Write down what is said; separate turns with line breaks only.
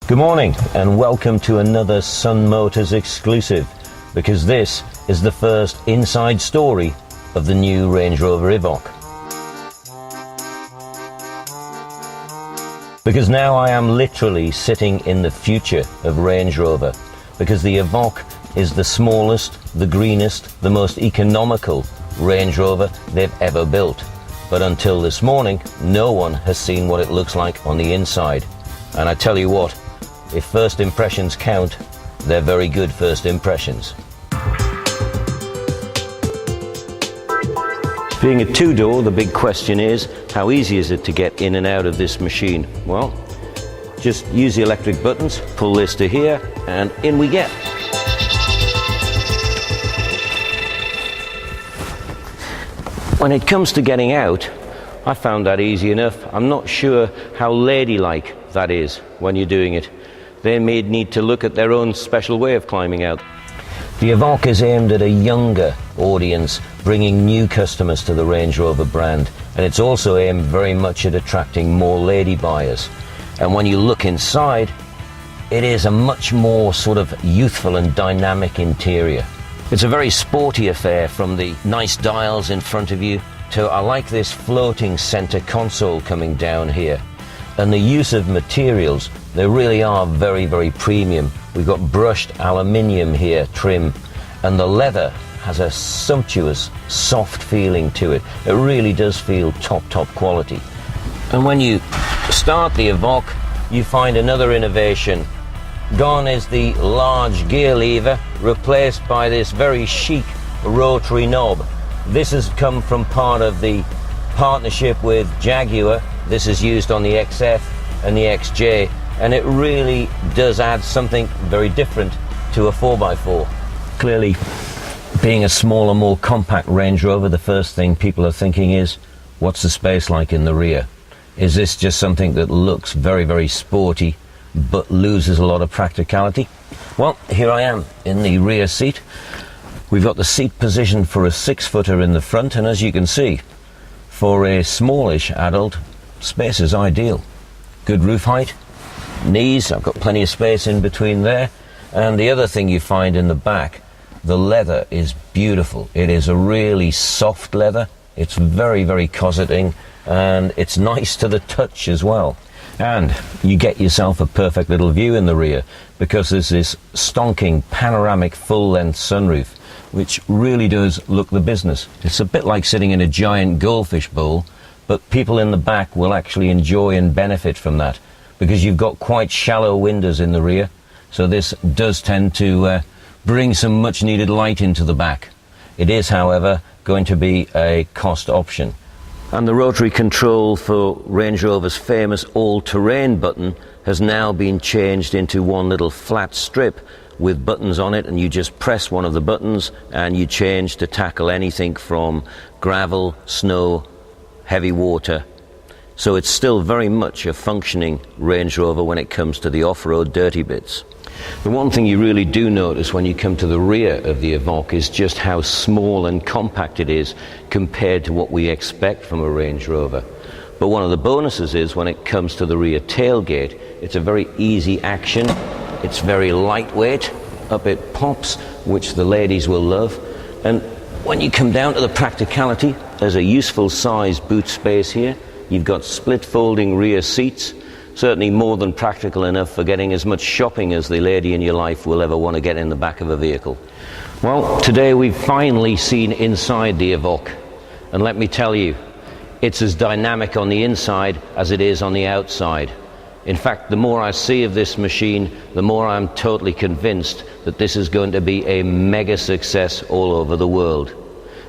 Good morning and welcome to another Sun Motors exclusive, because this is the first inside story of the new Range Rover Evoque. Because now I am literally sitting in the future of Range Rover, because the Evoque is the smallest, the greenest, the most economical Range Rover they've ever built. But until this morning, no one has seen what it looks like on the inside. And I tell you what, if first impressions count, they're very good first impressions. Being a two-door, the big question is, how easy is it to get in and out of this machine? Well, just use the electric buttons, pull this to here, and in we get. When it comes to getting out, I found that easy enough. I'm not sure how ladylike that is when you're doing it. They may need to look at their own special way of climbing out. The Evoque is aimed at a younger audience, bringing new customers to the Range Rover brand, and it's also aimed very much at attracting more lady buyers. And when you look inside, it is a much more sort of youthful and dynamic interior. It's a very sporty affair, from the nice dials in front of you to, I like this floating center console coming down here. And the use of materials, they really are very, very premium. We've got brushed aluminium here, trim, and the leather has a sumptuous, soft feeling to it. It really does feel top quality. And when you start the Evoque, you find another innovation. Gone is the large gear lever, replaced by this very chic rotary knob. This has come from part of the partnership with Jaguar. This is used on the XF and the XJ, and it really does add something very different to a 4x4. Clearly, being a smaller, more compact Range Rover, the first thing people are thinking is, what's the space like in the rear? Is this just something that looks very, very sporty but loses a lot of practicality? Well, here I am in the rear seat. We've got the seat positioned for a 6-footer in the front, and as you can see, for a smallish adult, space is ideal. Good roof height, knees, I've got plenty of space in between there. And the other thing you find in the back, the leather is beautiful. It is a really soft leather. It's very, very cosseting, and it's nice to the touch as well. And you get yourself a perfect little view in the rear, because there's this stonking panoramic full-length sunroof, which really does look the business. It's a bit like sitting in a giant goldfish bowl, but people in the back will actually enjoy and benefit from that, because you've got quite shallow windows in the rear, so this does tend to bring some much needed light into the back. It is, however, going to be a cost option. And the rotary control for Range Rover's famous all-terrain button has now been changed into one little flat strip with buttons on it, and you just press one of the buttons and you change to tackle anything from gravel, snow, heavy water. So it's still very much a functioning Range Rover when it comes to the off-road dirty bits. The one thing you really do notice when you come to the rear of the Evoque is just how small and compact it is compared to what we expect from a Range Rover. But one of the bonuses is, when it comes to the rear tailgate, it's a very easy action. It's very lightweight, up it pops, which the ladies will love. And when you come down to the practicality, there's a useful size boot space here. You've got split folding rear seats, certainly more than practical enough for getting as much shopping as the lady in your life will ever want to get in the back of a vehicle. Well, today we've finally seen inside the Evoque, and let me tell you, it's as dynamic on the inside as it is on the outside. In fact, the more I see of this machine, the more I'm totally convinced that this is going to be a mega success all over the world.